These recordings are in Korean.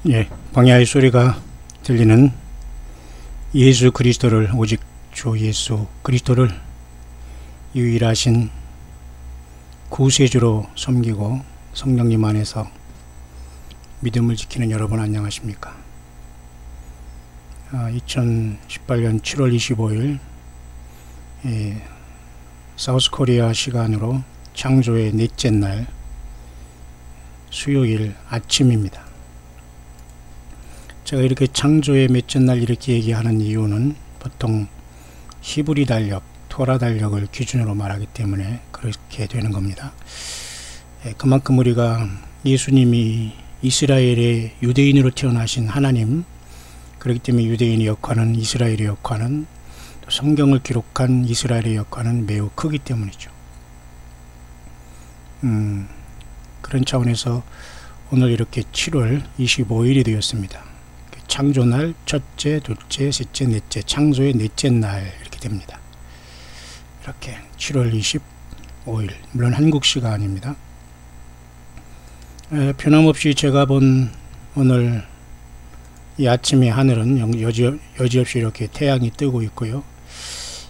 예, 광야의 소리가 들리는 예수 그리스도를, 오직 주 예수 그리스도를 유일하신 구세주로 섬기고 성령님 안에서 믿음을 지키는 여러분 안녕하십니까? 2018년 7월 25일 사우스코리아 시간으로 창조의 넷째 날 수요일 아침입니다. 제가 이렇게 창조의 넷째 날 이렇게 얘기하는 이유는 보통 히브리 달력, 토라 달력을 기준으로 말하기 때문에 그렇게 되는 겁니다. 그만큼 우리가 예수님이 이스라엘의 유대인으로 태어나신 하나님, 그렇기 때문에 유대인의 역할은, 이스라엘의 역할은, 또 성경을 기록한 이스라엘의 역할은 매우 크기 때문이죠. 그런 차원에서 오늘 이렇게 7월 25일이 되었습니다. 창조날 첫째, 둘째, 셋째, 넷째, 창조의 넷째 날 이렇게 됩니다. 이렇게 7월 25일, 물론 한국 시간입니다. 변함없이 제가 본 오늘 이 아침의 하늘은 여지없이 이렇게 태양이 뜨고 있고요.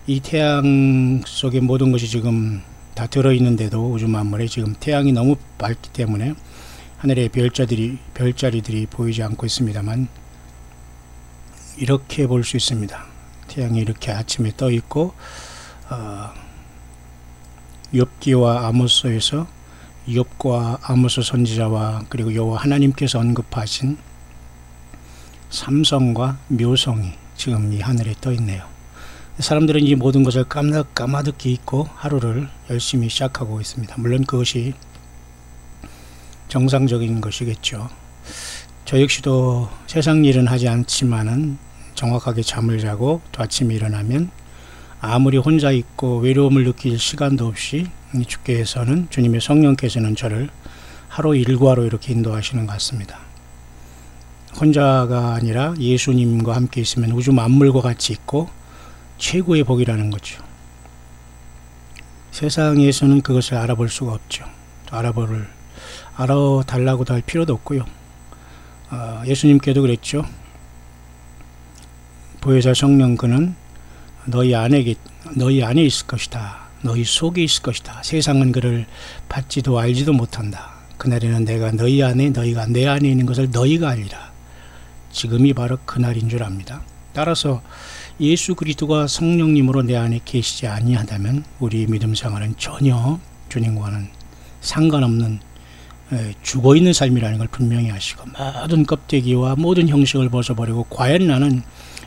이 태양 속에 모든 것이 지금 다 들어있는데도 우주 만물에 지금 태양이 너무 밝기 때문에 하늘에 별자리들이 보이지 않고 있습니다만 이렇게 볼 수 있습니다. 태양이 이렇게 아침에 떠 있고 욥기와 아모스에서 욥과 아모스 선지자와 그리고 여호와 하나님께서 언급하신 삼성과 묘성이 지금 이 하늘에 떠 있네요. 사람들은 이 모든 것을 까마득히 잊고 하루를 열심히 시작하고 있습니다. 물론 그것이 정상적인 것이겠죠. 저 역시도 세상 일은 하지 않지만은 정확하게 잠을 자고 또 아침에 일어나면 아무리 혼자 있고 외로움을 느낄 시간도 없이 주께서는, 주님의 성령께서는 저를 하루 일과로 이렇게 인도하시는 것 같습니다. 혼자가 아니라 예수님과 함께 있으면 우주 만물과 같이 있고 최고의 복이라는 거죠. 세상에서는 그것을 알아볼 수가 없죠. 알아달라고도 할 필요도 없고요. 예수님께도 그랬죠. 보혜사 성령 그는 너희 안에 있을 것이다. 너희 속에 있을 것이다. 세상은 그를 받지도 알지도 못한다. 그날에는 내가 너희 안에, 너희가 내 안에 있는 것을 너희가 알리라. 지금이 바로 그날인 줄 압니다. 따라서 예수 그리스도가 성령님으로 내 안에 계시지 아니하다면 우리 믿음 생활은 전혀 주님과는 상관없는 죽어있는 삶이라는 걸 분명히 아시고, 모든 껍데기와 모든 형식을 벗어버리고 과연 나는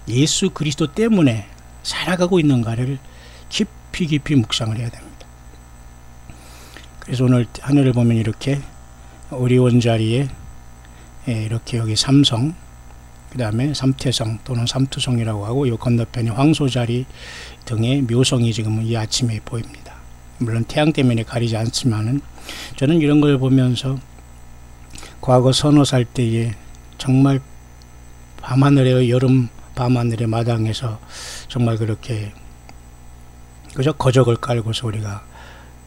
예수 그리스도 때문에 살아가고 있는가를 깊이 묵상을 해야 됩니다. 그래서 오늘 하늘을 보면 이렇게 오리온 자리에 이렇게 여기 삼성, 그 다음에 삼태성 또는 삼투성이라고 하고, 이 건너편에 황소자리 등의 묘성이 지금 이 아침에 보입니다. 물론 태양 때문에 가리지 않지만은 저는 이런 걸 보면서 과거 서너 살 때에 정말 밤하늘의 여름 밤하늘의 마당에서 정말 그렇게 그저 거적을 깔고서 우리가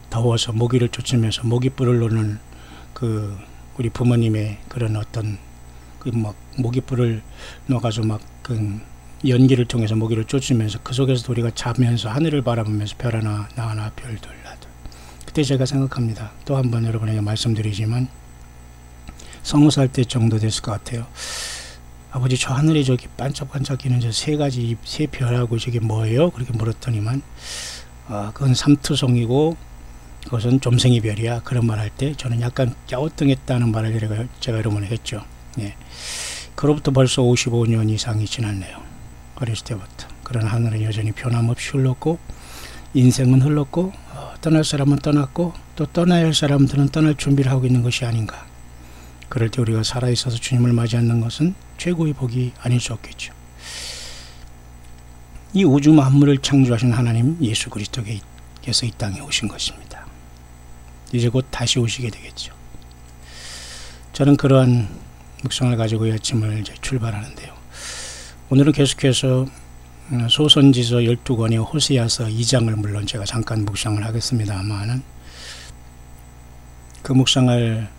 더워서 모기를 쫓으면서 모기뿔을 노는 그 우리 부모님의 그런 어떤 그 막 모기뿔을 넣어가지고 막 그 연기를 통해서 모기를 쫓으면서 그 속에서 우리가 자면서 하늘을 바라보면서 별 하나 나 하나 별둘 나둘, 그때 제가 생각합니다. 또 한 번 여러분에게 말씀드리지만 20살 때 정도 됐을 것 같아요. 아버지, 저 하늘에 저기 반짝반짝이는 저 세 별하고 저게 뭐예요? 그렇게 물었더니만 그건 삼투성이고 그것은 좀생이 별이야. 그런 말 할 때 저는 약간 갸우뚱했다는 말을 제가 여러분에 했죠. 예. 그로부터 벌써 55년 이상이 지났네요. 어렸을 때부터. 그런 하늘은 여전히 변함없이 흘렀고 인생은 흘렀고 떠날 사람은 떠났고 또 떠나야 할 사람들은 떠날 준비를 하고 있는 것이 아닌가. 그럴 때 우리가 살아있어서 주님을 맞이하는 것은 최고의 복이 아닐 수 없겠죠. 이 우주 만물을 창조하신 하나님 예수 그리스도께서 이 땅에 오신 것입니다. 이제 곧 다시 오시게 되겠죠. 저는 그러한 묵상을 가지고 이 아침을 이제 출발하는데요. 오늘은 계속해서 소선지서 12권의 호세아서 2장을 물론 제가 잠깐 묵상을 하겠습니다만은 그 묵상을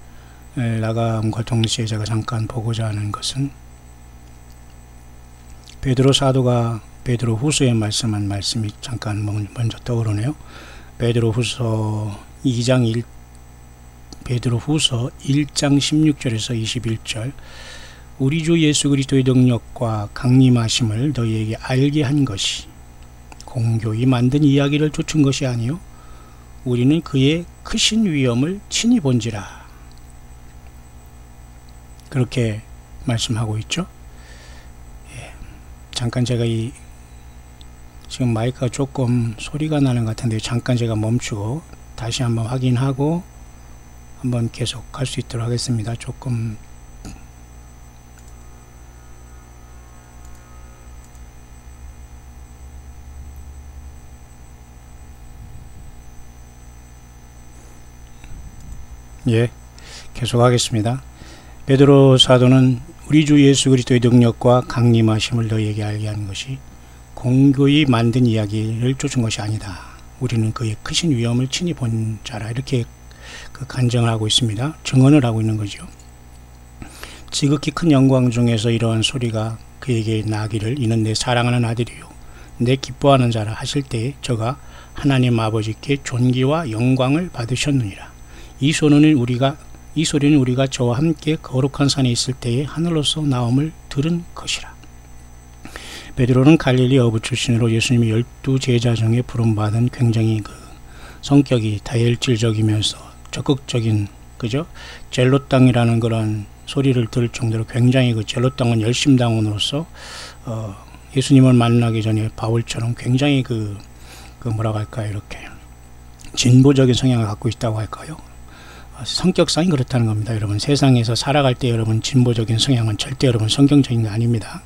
나감과 동시에 제가 잠깐 보고자 하는 것은 베드로 사도가 베드로 후서에 말씀한 말씀이 잠깐 먼저 떠오르네요. 베드로 후서 1장 16절에서 21절, 우리 주 예수 그리스도의 능력과 강림하심을 너희에게 알게 한 것이 공교히 만든 이야기를 쫓은 것이 아니요 우리는 그의 크신 위엄을 친히 본지라. 그렇게 말씀하고 있죠. 잠깐 제가 지금 마이크가 조금 소리가 나는 것 같은데 잠깐 제가 멈추고 다시 한번 확인하고 한번 계속 할 수 있도록 하겠습니다. 조금 계속 하겠습니다. 베드로 사도는 우리 주 예수 그리스도의 능력과 강림하심을 너희에게 알게 하는 것이 공교히 만든 이야기를 쫓은 것이 아니다. 우리는 그의 크신 위엄을 친히 본 자라. 이렇게 간증을 하고 있습니다. 증언을 하고 있는 거죠. 지극히 큰 영광 중에서 이러한 소리가 그에게 나기를 이는 내 사랑하는 아들이요 내 기뻐하는 자라 하실 때에 저가 하나님 아버지께 존귀와 영광을 받으셨느니라. 이 소리는 우리가 저와 함께 거룩한 산에 있을 때에 하늘로서 나옴을 들은 것이라. 베드로는 갈릴리 어부 출신으로 예수님이 12 제자 중에 부름받은 굉장히 성격이 다혈질적이면서 적극적인 젤롯당이라는 그런 소리를 들을 정도로 굉장히 젤롯당은 열심당원으로서 예수님을 만나기 전에 바울처럼 굉장히 뭐라고 할까요, 이렇게 진보적인 성향을 갖고 있다고 할까요? 성격상이 그렇다는 겁니다. 여러분, 세상에서 살아갈 때 여러분 진보적인 성향은 절대 여러분 성경적인 게 아닙니다.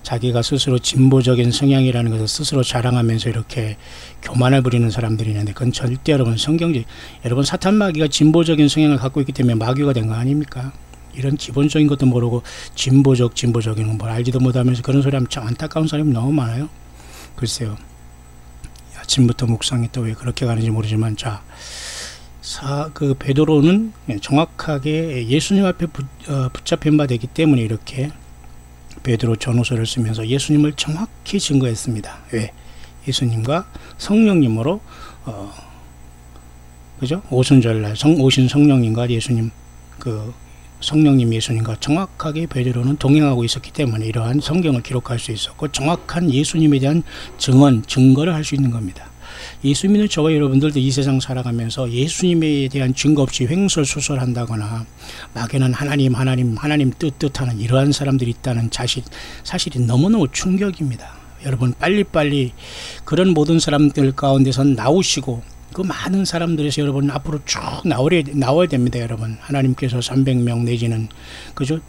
자기가 스스로 진보적인 성향이라는 것을 스스로 자랑하면서 이렇게 교만을 부리는 사람들이 있는데 그건 절대 여러분 성경적, 여러분 사탄 마귀가 진보적인 성향을 갖고 있기 때문에 마귀가 된 거 아닙니까? 이런 기본적인 것도 모르고 진보적인 걸 알지도 못하면서 그런 소리 하면 참 안타까운 사람이 너무 많아요. 글쎄요, 아침부터 묵상이 또 왜 그렇게 가는지 모르지만, 베드로는 정확하게 예수님 앞에 붙잡힌 바 되기 때문에 이렇게 베드로 전후서를 쓰면서 예수님을 정확히 증거했습니다. 왜? 예수님과 성령님으로 오순절날 오신 성령님과 예수님 성령님 예수님과 정확하게 베드로는 동행하고 있었기 때문에 이러한 성경을 기록할 수 있었고 정확한 예수님에 대한 증거를 할 수 있는 겁니다. 예수 믿는 저와 여러분들도 이 세상 살아가면서 예수님에 대한 증거 없이 횡설수설한다거나 막연한 하나님 뜻하는 이러한 사람들이 있다는 사실이 너무너무 충격입니다. 여러분, 빨리빨리 그런 모든 사람들 가운데선 나오시고 그 많은 사람들에서 여러분 앞으로 쭉 나와야 됩니다. 여러분, 하나님께서 300명 내지는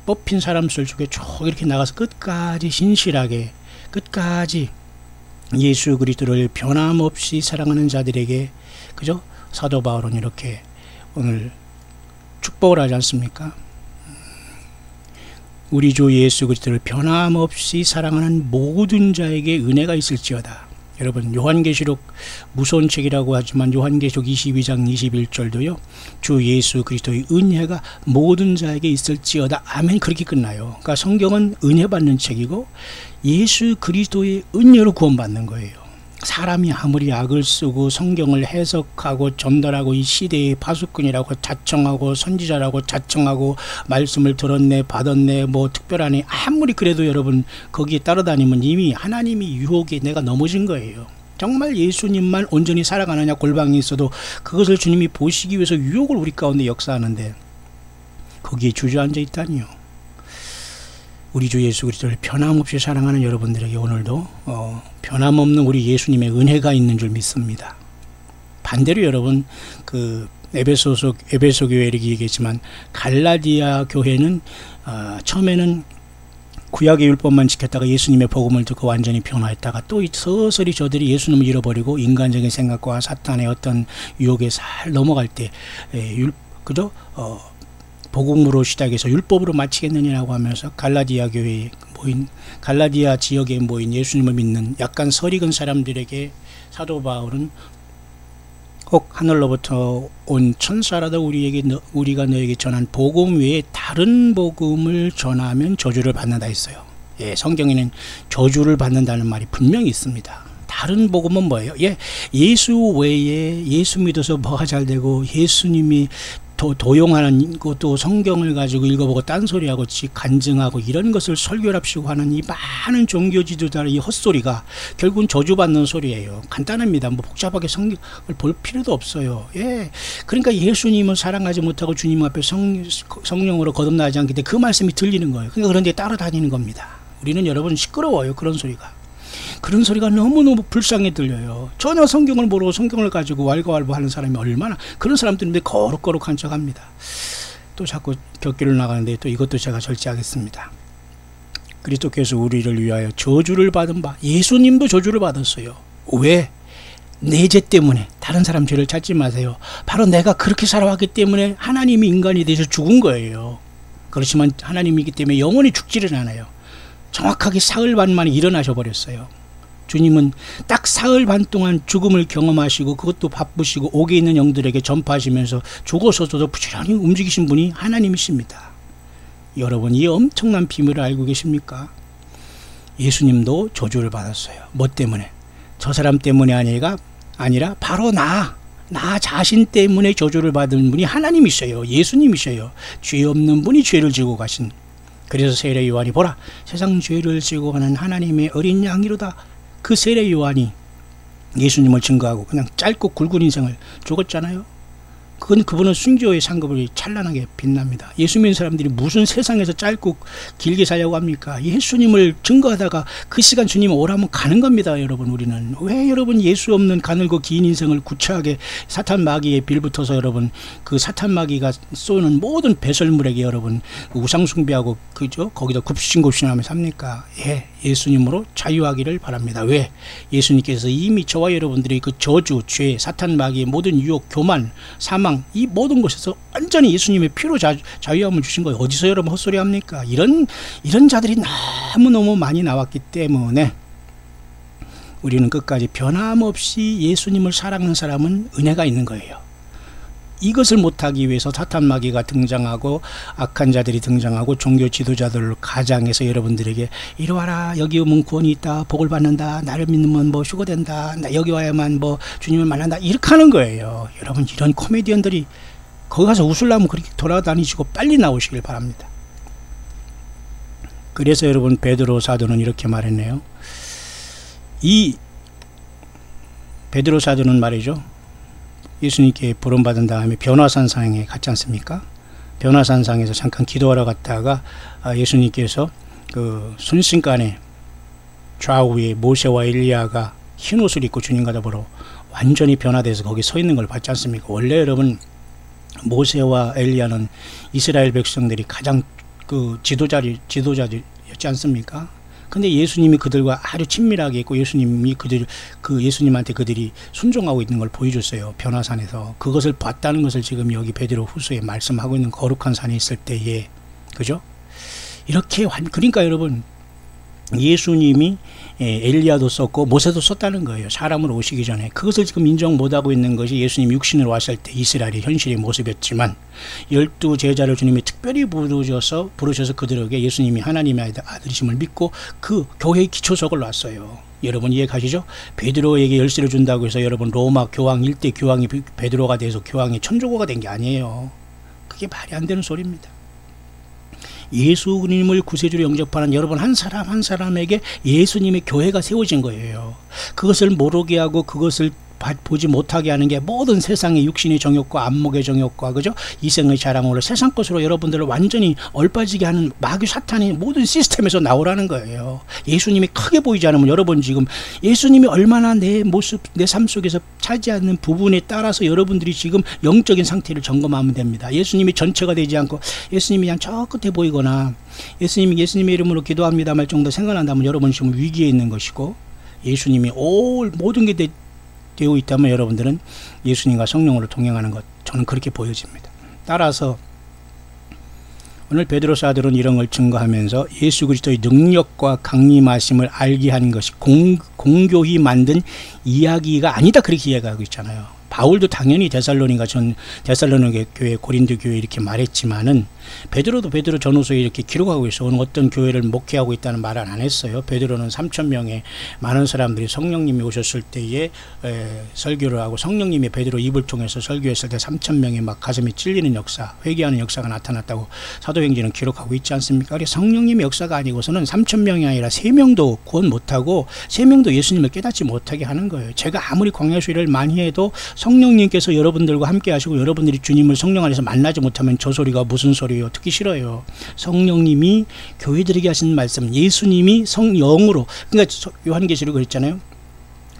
뽑힌 사람들 중에 쭉 이렇게 나가서 끝까지 신실하게 끝까지 예수 그리스도를 변함없이 사랑하는 자들에게 사도 바울은 이렇게 오늘 축복을 하지 않습니까? 우리 주 예수 그리스도를 변함없이 사랑하는 모든 자에게 은혜가 있을지어다. 여러분, 요한계시록 무서운 책이라고 하지만 요한계시록 22장 21절도요. 주 예수 그리스도의 은혜가 모든 자에게 있을지어다. 아멘. 그렇게 끝나요. 그러니까 성경은 은혜 받는 책이고 예수 그리스도의 은혜로 구원받는 거예요. 사람이 아무리 악을 쓰고 성경을 해석하고 전달하고 이 시대의 파수꾼이라고 자청하고 선지자라고 자청하고 말씀을 들었네 받았네 특별하네 아무리 그래도 여러분 거기에 따라다니면 이미 하나님이 유혹에 내가 넘어진 거예요. 정말 예수님만 온전히 살아가느냐 골방이 있어도 그것을 주님이 보시기 위해서 유혹을 우리 가운데 역사하는데 거기에 주저앉아 있다니요. 우리 주 예수 그리스도를 변함없이 사랑하는 여러분들에게 오늘도 변함없는 우리 예수님의 은혜가 있는 줄 믿습니다. 반대로 여러분 에베소 교회 이렇게 얘기했지만 갈라디아 교회는 처음에는 구약의 율법만 지켰다가 예수님의 복음을 듣고 완전히 변화했다가 또 서서히 저들이 예수님을 잃어버리고 인간적인 생각과 사탄의 어떤 유혹에 살 넘어갈 때 복음으로 시작해서 율법으로 마치겠느냐라고 하면서 갈라디아 지역에 모인 예수님을 믿는 약간 설익은 사람들에게 사도 바울은 혹 하늘로부터 온 천사라도 우리가 너에게 전한 복음 외에 다른 복음을 전하면 저주를 받는다 했어요. 예, 성경에는 저주를 받는다는 말이 분명히 있습니다. 다른 복음은 뭐예요? 예, 예수 외에 예수 믿어서 뭐가 잘 되고 예수님이 도용하는 것도 성경을 가지고 읽어보고 딴소리하고 간증하고 이런 것을 설교랍시고 하는 이 많은 종교 지도자의 이 헛소리가 결국은 저주받는 소리예요. 간단합니다. 뭐 복잡하게 성경을 볼 필요도 없어요. 예, 그러니까 예수님을 사랑하지 못하고 주님 앞에 성령으로 거듭나지 않기 때문에 그 말씀이 들리는 거예요. 그러니까 그런 데 따라다니는 겁니다. 우리는 여러분 시끄러워요. 그런 소리가. 그런 소리가 너무너무 불쌍해 들려요. 전혀 성경을 모르고 성경을 가지고 왈가왈부하는 사람이 얼마나, 그런 사람들인데 거룩거룩한 척합니다. 또 자꾸 격기를 나가는데 또 이것도 제가 절제하겠습니다. 그리스도께서 우리를 위하여 저주를 받은 바, 예수님도 저주를 받았어요. 왜? 내 죄 때문에. 다른 사람 죄를 찾지 마세요. 바로 내가 그렇게 살아왔기 때문에 하나님이 인간이 돼서 죽은 거예요. 그렇지만 하나님이기 때문에 영원히 죽지를 않아요. 정확하게 사흘 반 만에 일어나셔 버렸어요. 주님은 딱 사흘 반 동안 죽음을 경험하시고 그것도 바쁘시고 옥에 있는 영들에게 전파하시면서 죽어서도 부지런히 움직이신 분이 하나님이십니다. 여러분, 이 엄청난 비밀을 알고 계십니까? 예수님도 저주를 받았어요. 뭐 때문에? 저 사람 때문에 아니라 바로 나 자신 때문에 저주를 받은 분이 하나님이셔요. 예수님이셔요. 죄 없는 분이 죄를 지고 가신. 그래서 세례 요한이 보라, 세상 죄를 지고 가는 하나님의 어린 양이로다. 그 세례 요한이 예수님을 증거하고 그냥 짧고 굵은 인생을 죽었잖아요. 그분은 순교의 상급을 찬란하게 빛납니다. 예수 믿는 사람들이 무슨 세상에서 짧고 길게 살려고 합니까? 예수님을 증거하다가 그 시간 주님 오라면 가는 겁니다. 여러분, 우리는 왜 여러분 예수 없는 가늘고 긴 인생을 구차하게 사탄 마귀에 빌붙어서 여러분 그 사탄 마귀가 쏘는 모든 배설물에게 여러분 우상 숭배하고 그죠? 거기다 굽신굽신하며 삽니까? 예, 예수님으로 자유하기를 바랍니다. 왜? 예수님께서 이미 저와 여러분들이 그 저주, 죄, 사탄 마귀의 모든 유혹, 교만, 사망, 이 모든 것에서 완전히 예수님의 피로 자유함을 주신 거예요. 어디서 여러분 헛소리 합니까? 이런 자들이 너무너무 많이 나왔기 때문에 우리는 끝까지 변함없이 예수님을 사랑하는 사람은 은혜가 있는 거예요. 이것을 못하기 위해서 사탄 마귀가 등장하고 악한 자들이 등장하고 종교 지도자들 가장에서 여러분들에게 이리 와라, 여기 오면 구원이 있다, 복을 받는다, 나를 믿으면 뭐 휴거된다, 여기 와야만 뭐 주님을 만난다, 이렇게 하는 거예요. 여러분, 이런 코미디언들이 거기 가서 웃으려면 그렇게 돌아다니시고 빨리 나오시길 바랍니다. 그래서 여러분 베드로 사도는 이렇게 말했네요. 이 베드로 사도는 말이죠, 예수님께 부름받은 다음에 변화산상에 갔지 않습니까? 변화산상에서 잠깐 기도하러 갔다가 예수님께서 그 순식간에 좌우에 모세와 엘리야가 흰옷을 입고 주님과 더불어 완전히 변화돼서 거기 서 있는 걸 봤지 않습니까? 원래 여러분 모세와 엘리야는 이스라엘 백성들이 가장 그 지도자들이었지 않습니까? 근데 예수님이 그들과 아주 친밀하게 있고 예수님이 예수님한테 그들이 순종하고 있는 걸 보여줬어요. 변화산에서. 그것을 봤다는 것을 지금 여기 베드로 후서에 말씀하고 있는 거룩한 산에 있을 때에, 그죠? 이렇게 그러니까 여러분 예수님이 엘리야도 썼고 모세도 썼다는 거예요. 사람으로 오시기 전에. 그것을 지금 인정 못하고 있는 것이 예수님 육신으로 왔을 때 이스라엘의 현실의 모습이었지만 12 제자를 주님이 특별히 부르셔서 그들에게 예수님이 하나님의 아들이심을 믿고 그 교회의 기초석을 놨어요. 여러분 이해 가시죠? 베드로에게 열쇠를 준다고 해서 여러분 로마 교황 1대 교황이 베드로가 돼서 교황이 천조고가 된 게 아니에요. 그게 말이 안 되는 소리입니다. 예수님을 구세주로 영접하는 여러분 한 사람 한 사람에게 예수님의 교회가 세워진 거예요. 그것을 모르게 하고 그것을 보지 못하게 하는 게 모든 세상의 육신의 정욕과 안목의 정욕과 그죠? 이생의 자랑으로 세상 것으로 여러분들을 완전히 얼빠지게 하는 마귀 사탄의 모든 시스템에서 나오라는 거예요. 예수님이 크게 보이지 않으면 여러분 지금 예수님이 얼마나 내 모습, 내 삶 속에서 차지하는 부분에 따라서 여러분들이 지금 영적인 상태를 점검하면 됩니다. 예수님이 전체가 되지 않고 예수님이 그냥 저 끝에 보이거나 예수님의 이름으로 기도합니다 말 정도 생각난다면 여러분 지금 위기에 있는 것이고 예수님이 모든 게 되어 있다면 여러분들은 예수님과 성령으로 동행하는 것, 저는 그렇게 보여집니다. 따라서 오늘 베드로 사도는 이런 걸 증거하면서 예수 그리스도의 능력과 강림하심을 알게 하는 것이 공교히 만든 이야기가 아니다, 그렇게 이야기하고 있잖아요. 바울도 당연히 데살로니가 교회, 고린도 교회 이렇게 말했지만은 베드로도 베드로 전후서에 이렇게 기록하고 있어. 오늘 어떤 교회를 목회하고 있다는 말은 안 했어요. 베드로는 3,000명의 많은 사람들이 성령님이 오셨을 때에 설교를 하고, 성령님이 베드로 입을 통해서 설교했을 때 3,000명이 막 가슴이 찔리는 역사, 회개하는 역사가 나타났다고 사도행전은 기록하고 있지 않습니까? 그래서 성령님의 역사가 아니고서는 3,000명이 아니라 3명도 구원 못하고 3명도 예수님을 깨닫지 못하게 하는 거예요. 제가 아무리 광야수 일을 많이 해도 성령님께서 여러분들과 함께 하시고 여러분들이 주님을 성령 안에서 만나지 못하면 저 소리가 무슨 소리예요? 듣기 싫어요. 성령님이 교회들에게 하신 말씀, 예수님이 성령으로, 그러니까 요한계시록 그랬잖아요.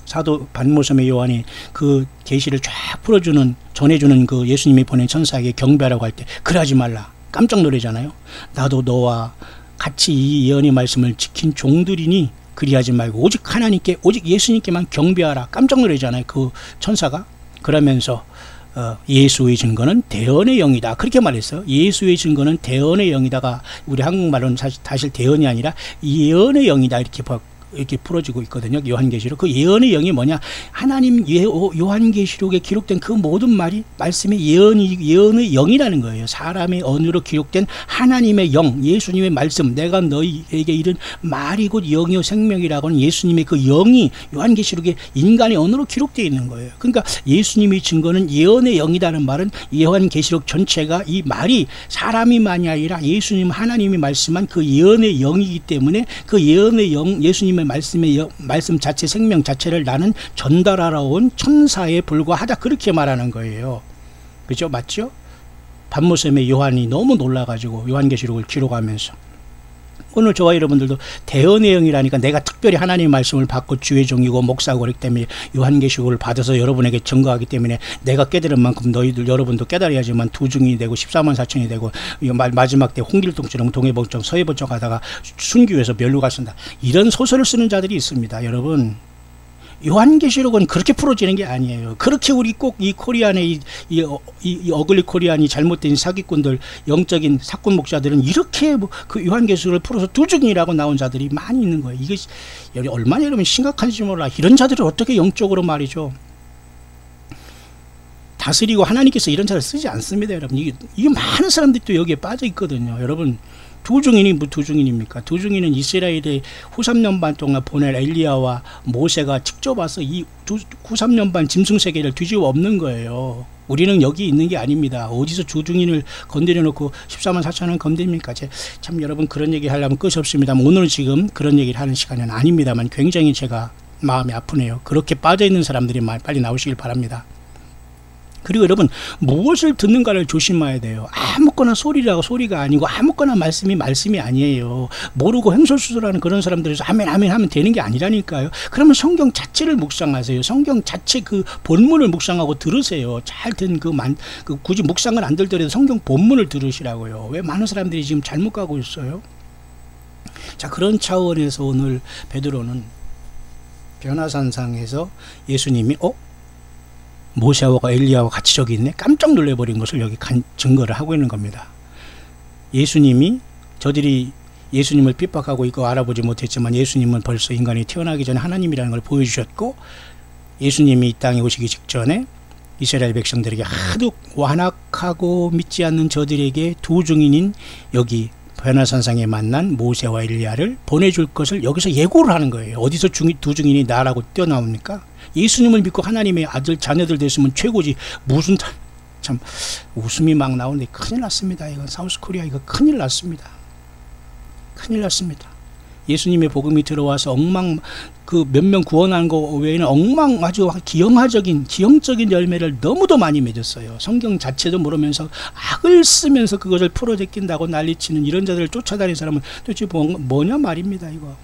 사도 반모섬의 요한이 그 계시를 쫙 풀어주는, 전해주는 그 예수님이 보낸 천사에게 경배하라고 할 때 그러지 말라, 깜짝 놀라잖아요. 나도 너와 같이 이 예언의 말씀을 지킨 종들이니 그리하지 말고 오직 하나님께, 오직 예수님께만 경배하라, 깜짝 놀라잖아요, 그 천사가. 그러면서 예수의 증거는 대언의 영이다, 그렇게 말했어요. 예수의 증거는 대언의 영이다가 우리 한국말로는 사실 대언이 아니라 예언의 영이다, 이렇게 풀어지고 있거든요. 요한계시록. 그 예언의 영이 뭐냐? 하나님 요한계시록에 기록된 그 모든 말이 말씀의 예언의 영이라는 거예요. 사람의 언어로 기록된 하나님의 영, 예수님의 말씀, 내가 너희에게 이른 말이 곧 영이요 생명이라고는 예수님의 그 영이 요한계시록에 인간의 언어로 기록되어 있는 거예요. 그러니까 예수님의 증거는 예언의 영이라는 말은 요한계시록 전체가 이 말이 사람이만이 아니라 예수님 하나님이 말씀한 그 예언의 영이기 때문에 그 예언의 영, 예수님의 말씀 자체, 생명 자체를 나는 전달하러 온 천사에 불과하다, 그렇게 말하는 거예요. 그죠? 맞죠? 반모섬의 요한이 너무 놀라가지고 요한계시록을 기록하면서, 오늘 저와 여러분들도 대언의 영이라니까 내가 특별히 하나님의 말씀을 받고 주의 종이고 목사고 그렇기 때문에 요한계시록을 받아서 여러분에게 증거하기 때문에 내가 깨달은 만큼 여러분도 깨달아야지만 두중이 되고 14만 4천이 되고 마지막 때 홍길동처럼 동해번쩍 서해번쩍 하다가 순교해서 멸류가 쓴다, 이런 소설을 쓰는 자들이 있습니다. 여러분, 요한계시록은 그렇게 풀어지는 게 아니에요. 그렇게 우리 꼭 이 코리안의 이 어글리 코리안이 잘못된 사기꾼들, 영적인 사꾼 목사들은 이렇게 그 요한계시록을 풀어서 두중이라고 나온 자들이 많이 있는 거예요. 이게 얼마나 여러분 심각한지 몰라. 이런 자들을 어떻게 영적으로 말이죠, 다스리고, 하나님께서 이런 자를 쓰지 않습니다. 여러분, 이게 많은 사람들이 또 여기에 빠져 있거든요. 여러분, 두중인이 뭐 두중인입니까? 두중인은 이스라엘의 후 3년 반 동안 보낼 엘리야와 모세가 직접 와서 이 후 3년 반 짐승 세계를 뒤집어 엎는 거예요. 우리는 여기 있는 게 아닙니다. 어디서 두중인을 건드려 놓고 14만 4천원 건드립니까? 참 여러분, 그런 얘기 하려면 끝이 없습니다. 오늘 지금 그런 얘기를 하는 시간은 아닙니다만 굉장히 제가 마음이 아프네요. 그렇게 빠져있는 사람들이 빨리 나오시길 바랍니다. 그리고 여러분, 무엇을 듣는가를 조심해야 돼요. 아무거나 소리가 아니고 아무거나 말씀이 아니에요. 모르고 횡설수설하는 그런 사람들에서 아멘 아멘 하면 되는 게 아니라니까요. 그러면 성경 자체를 묵상하세요. 성경 자체 그 본문을 묵상하고 들으세요. 잘 든 굳이 묵상을 안 들더라도 성경 본문을 들으시라고요. 왜 많은 사람들이 지금 잘못 가고 있어요? 자, 그런 차원에서 오늘 베드로는 변화산상에서 예수님이 모세와 엘리야와 같이 저기 있네, 깜짝 놀래버린 것을 여기 증거를 하고 있는 겁니다. 예수님이, 저들이 예수님을 핍박하고 있고 알아보지 못했지만 예수님은 벌써 인간이 태어나기 전에 하나님이라는 걸 보여주셨고, 예수님이 이 땅에 오시기 직전에 이스라엘 백성들에게 하도 완악하고 믿지 않는 저들에게 두중인인 여기 변화산상에 만난 모세와 엘리야를 보내줄 것을 여기서 예고를 하는 거예요. 어디서 두중인이 나라고 뛰어나옵니까? 예수님을 믿고 하나님의 아들 자녀들 됐으면 최고지, 무슨, 참 웃음이 막 나오는데 큰일 났습니다. 이건 사우스코리아, 이거 큰일 났습니다. 큰일 났습니다. 예수님의 복음이 들어와서 그 몇 명 구원한 거 외에는 아주 기형적인 열매를 너무도 많이 맺었어요. 성경 자체도 모르면서 악을 쓰면서 그것을 풀어제낀다고 난리치는 이런 자들을 쫓아다니는 사람은 도대체 뭐냐 말입니다. 이거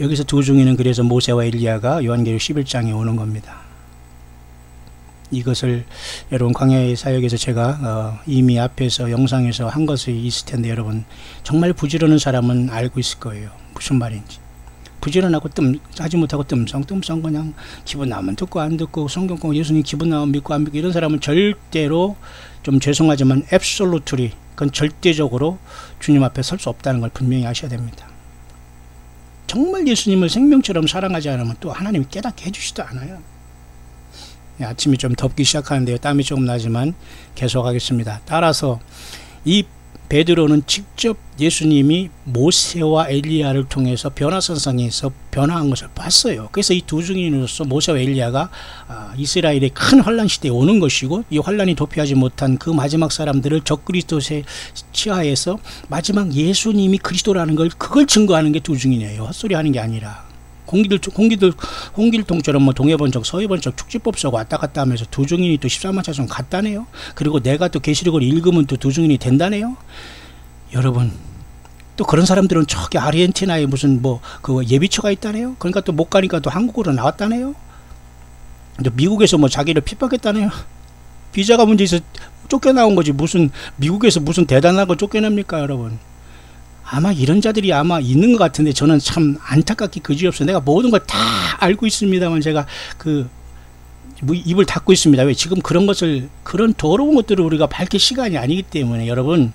여기서 두중이는 그래서 모세와 엘리야가 요한계시록 11장에 오는 겁니다. 이것을 여러분 광야의 사역에서 제가 이미 앞에서 영상에서 한 것이 있을 텐데, 여러분 정말 부지런한 사람은 알고 있을 거예요. 무슨 말인지. 부지런하고 하지 못하고 뜸성 그냥 기분 나오면 듣고 안 듣고, 성경 꼭 예수님 기분 나오면 믿고 안 믿고, 이런 사람은 절대로, 좀 죄송하지만 absolutely, 그건 절대적으로 주님 앞에 설 수 없다는 걸 분명히 아셔야 됩니다. 정말 예수님을 생명처럼 사랑하지 않으면 또 하나님이 깨닫게 해주시지도 않아요. 아침이 좀 덥기 시작하는데요. 땀이 조금 나지만 계속하겠습니다. 따라서 이 베드로는 직접 예수님이 모세와 엘리야를 통해서 변화선상에서 변화한 것을 봤어요. 그래서 이 두 증인으로서 모세와 엘리야가 이스라엘의 큰 환란 시대에 오는 것이고, 이 환란이 도피하지 못한 그 마지막 사람들을 적그리스도의 치하에서 마지막 예수님이 그리스도라는 걸, 그걸 증거하는 게 두 증인이에요. 헛소리 하는 게 아니라. 홍길동처럼 뭐 동해번쩍 서해번쩍 축지법 써고 왔다 갔다 하면서 두 증인이 또 14만 차선 갔다네요. 그리고 내가 또 계시록을 읽으면 또 두 증인이 된다네요. 여러분, 또 그런 사람들은 저기 아르헨티나에 무슨 그 예비처가 있다네요. 그러니까 또 못 가니까 또 한국으로 나왔다네요. 미국에서 뭐 자기를 핍박했다네요. 비자가 문제 있어 쫓겨나온 거지, 무슨 미국에서 무슨 대단한 걸 쫓겨납니까, 여러분? 아마 이런 자들이 아마 있는 것 같은데, 저는 참 안타깝게 그지없어요. 내가 모든 걸 다 알고 있습니다만 제가 입을 닫고 있습니다. 왜? 지금 그런 더러운 것들을 우리가 밝힐 시간이 아니기 때문에. 여러분,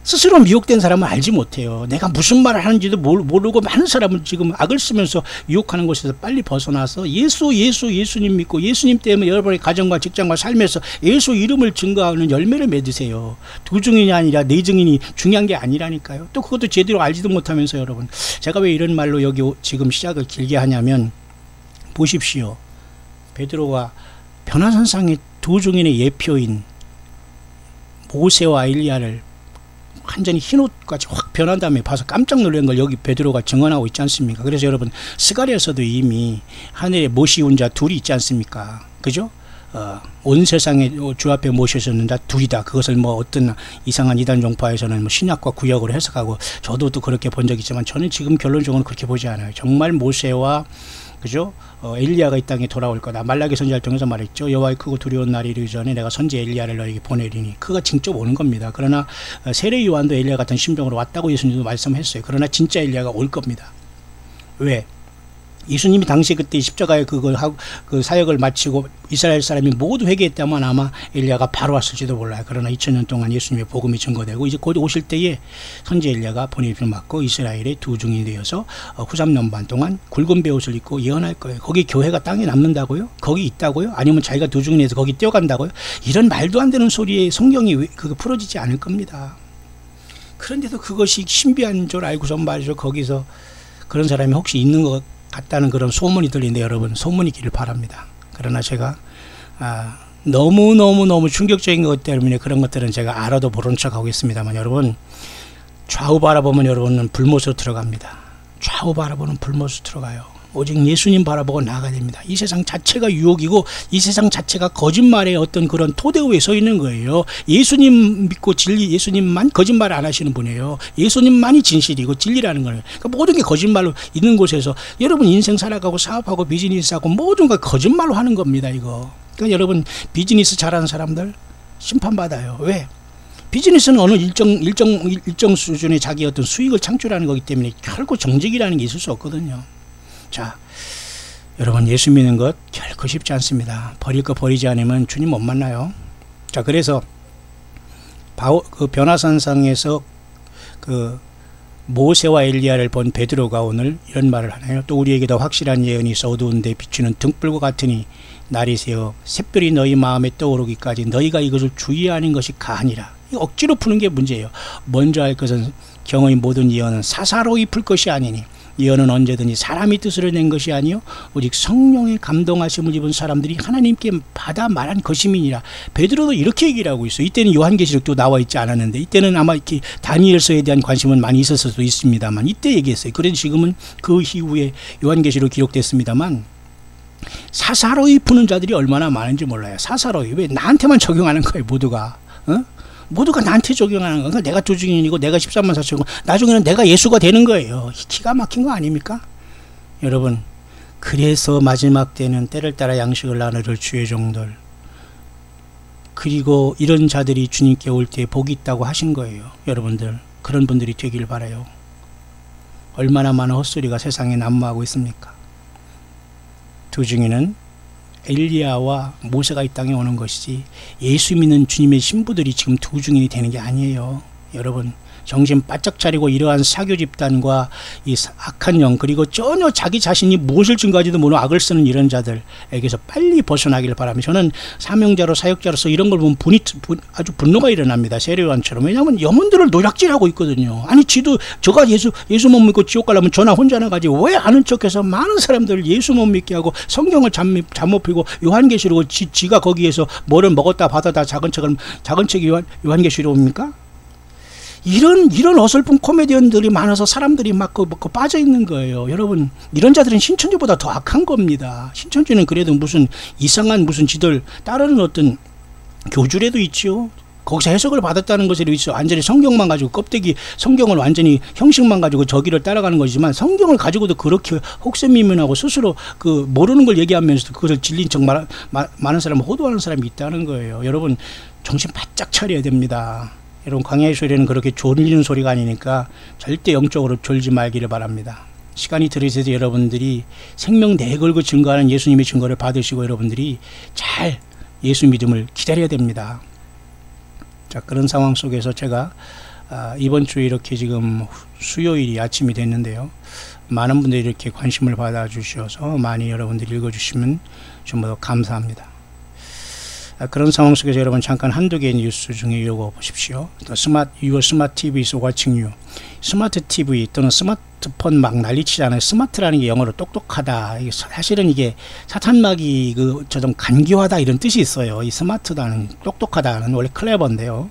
스스로 미혹된 사람은 알지 못해요. 내가 무슨 말을 하는지도 모르고 많은 사람은 지금 악을 쓰면서 유혹하는 곳에서 빨리 벗어나서 예수님 믿고 예수님 때문에 여러분의 가정과 직장과 삶에서 예수 이름을 증거하는 열매를 맺으세요. 두 증인이 아니라 네 증인이 중요한 게 아니라니까요. 또 그것도 제대로 알지도 못하면서. 여러분, 제가 왜 이런 말로 여기 지금 시작을 길게 하냐면, 보십시오. 베드로가 변화선상의 두 증인의 예표인 모세와 엘리야를 완전히 흰옷까지 확 변한 다음에 봐서 깜짝 놀란 걸 여기 베드로가 증언하고 있지 않습니까? 그래서 여러분, 스가랴에서도 이미 하늘에 모시온 자 둘이 있지 않습니까? 그죠? 온 세상에 주 앞에 모셔서는 자 둘이다. 그것을 뭐 어떤 이상한 이단 종파에서는 뭐 신약과 구약으로 해석하고, 저도 또 그렇게 본 적이 있지만 저는 지금 결론적으로 그렇게 보지 않아요. 정말 모세와 그죠? 엘리야가 이 땅에 돌아올 거다. 말라기 선지자를 통해서 말했죠. 여호와의 크고 두려운 날이 이르기 전에 내가 선지 엘리야를 너에게 보내리니, 그가 직접 오는 겁니다. 그러나 세례 요한도 엘리야 같은 심정으로 왔다고 예수님도 말씀했어요. 그러나 진짜 엘리야가 올 겁니다. 왜? 예수님이 당시 그때 십자가에 그걸 하고 그 사역을 마치고 이스라엘 사람이 모두 회개했다면 아마 엘리야가 바로 왔을지도 몰라요. 그러나 2000년 동안 예수님의 복음이 증거되고, 이제 곧 오실 때에 선지 엘리야가 번역을 맡고 이스라엘의 두 증인이 되어서 후 3년 반 동안 굵은 베옷을 입고 예언할 거예요. 거기 교회가 땅에 남는다고요? 거기 있다고요? 아니면 자기가 두 증인에서 거기 뛰어간다고요? 이런 말도 안 되는 소리에 성경이 그거 풀어지지 않을 겁니다. 그런데도 그것이 신비한 줄 알고서 말이죠. 거기서 그런 사람이 혹시 있는 것 같다는 그런 소문이 들리는데, 여러분, 소문이 있기를 바랍니다. 그러나 제가 너무 충격적인 것 때문에 그런 것들은 제가 알아도 모른 척 하고 있습니다만, 여러분, 좌우 바라보면 여러분은 불못으로 들어갑니다. 좌우 바라보는 불못으로 들어가요. 오직 예수님 바라보고 나아가야 됩니다. 이 세상 자체가 유혹이고, 이 세상 자체가 거짓말의 어떤 그런 토대 위에 서 있는 거예요. 예수님 믿고 예수님만 거짓말 안 하시는 분이에요. 예수님만이 진실이고 진리라는 거예요. 그러니까 모든 게 거짓말로 있는 곳에서 여러분 인생 살아가고 사업하고 비즈니스하고 모든 걸 거짓말로 하는 겁니다, 이거. 그러니까 여러분, 비즈니스 잘하는 사람들 심판받아요. 왜? 비즈니스는 어느 일정 수준의 자기 어떤 수익을 창출하는 거기 때문에 결코 정직이라는 게 있을 수 없거든요. 자, 여러분, 예수 믿는 것 결코 쉽지 않습니다. 버릴 거 버리지 않으면 주님 못 만나요. 자, 그래서 그 변화산상에서 그 모세와 엘리야를 본 베드로가 오늘 이런 말을 하네요. 또 우리에게도 확실한 예언이 있어 어두운데 비추는 등불과 같으니 날이 새어 샛별이 너희 마음에 떠오르기까지 너희가 이것을 주의하는 것이 가하니라. 억지로 푸는 게 문제예요. 먼저 할 것은 경의 모든 예언은 사사로이 풀 것이 아니니, 예언은 언제든지 사람이 뜻으로 낸 것이 아니요 오직 성령의 감동하심을 입은 사람들이 하나님께 받아 말한 것임이니라. 베드로도 이렇게 얘기를 하고 있어요. 이때는 요한계시록도 나와 있지 않았는데, 이때는 아마 이렇게 다니엘서에 대한 관심은 많이 있었을 수도 있습니다만, 이때 얘기했어요. 그래서 지금은 그 이후에 요한계시록 기록됐습니다만, 사사로이 푸는 자들이 얼마나 많은지 몰라요. 사사로이. 왜 나한테만 적용하는 거예요, 모두가. 모두가 나한테 적용하는 거니까 내가 두 증인이고 내가 13만 4천이고 나중에는 내가 예수가 되는 거예요. 기가 막힌 거 아닙니까? 여러분, 그래서 마지막 때는 때를 따라 양식을 나누를 주의 종들, 그리고 이런 자들이 주님께 올 때 복이 있다고 하신 거예요. 여러분들, 그런 분들이 되길 바라요. 얼마나 많은 헛소리가 세상에 난무하고 있습니까? 두 증인은 엘리야와 모세가 이 땅에 오는 것이지, 예수 믿는 주님의 신부들이 지금 두 증인이 되는 게 아니에요. 여러분, 정신 바짝 차리고 이러한 사교 집단과 이 악한 영, 그리고 전혀 자기 자신이 무엇을 증거하지도 모르는 악을 쓰는 이런 자들에게서 빨리 벗어나기를 바랍니다. 저는 사명자로 사역자로서 이런 걸 보면 아주 분노가 일어납니다. 세례요한처럼. 왜냐하면 영혼들을 노략질하고 있거든요. 아니 지도 저가 예수 못 믿고 지옥 가려면 저나 혼자 나가지 왜 아는 척해서 많은 사람들을 예수 못 믿게 하고 성경을 잘못 펴고 요한계시록을 지가 거기에서 뭐를 먹었다 받았다 작은 책이 요한계시록입니까? 이런 어설픈 코미디언들이 많아서 사람들이 막 빠져 있는 거예요. 여러분, 이런 자들은 신천지보다 더 악한 겁니다. 신천지는 그래도 무슨 이상한 무슨 지들 따르는 어떤 교주라도 있지요. 거기서 해석을 받았다는 것으로 있어. 완전히 성경만 가지고 껍데기 성경을 완전히 형식만 가지고 저기를 따라가는 것이지만 성경을 가지고도 그렇게 혹세미면하고 스스로 그 모르는 걸 얘기하면서도 그것을 진리인 척 많은 사람을 호도하는 사람이 있다는 거예요. 여러분, 정신 바짝 차려야 됩니다. 여러분, 광야의 소리는 그렇게 졸리는 소리가 아니니까 절대 영적으로 졸지 말기를 바랍니다. 시간이 들으셔도 여러분들이 생명 내걸고 증거하는 예수님의 증거를 받으시고 여러분들이 잘 예수 믿음을 기다려야 됩니다. 자, 그런 상황 속에서 제가 이번 주에 이렇게 지금 수요일이 아침이 됐는데요. 많은 분들이 이렇게 관심을 받아 주셔서 많이 여러분들이 읽어주시면 좀 더 감사합니다. 그런 상황 속에서 여러분 잠깐 한두 개의 뉴스 중에 이거 보십시오. Your smart TV is watching you. 스마트 TV 또는 스마트폰 막 난리치잖아요. 스마트라는 게 영어로 똑똑하다. 사실은 이게 사탄막이 좀 간교하다 이런 뜻이 있어요. 이 스마트다는 똑똑하다는 원래 클레버인데요.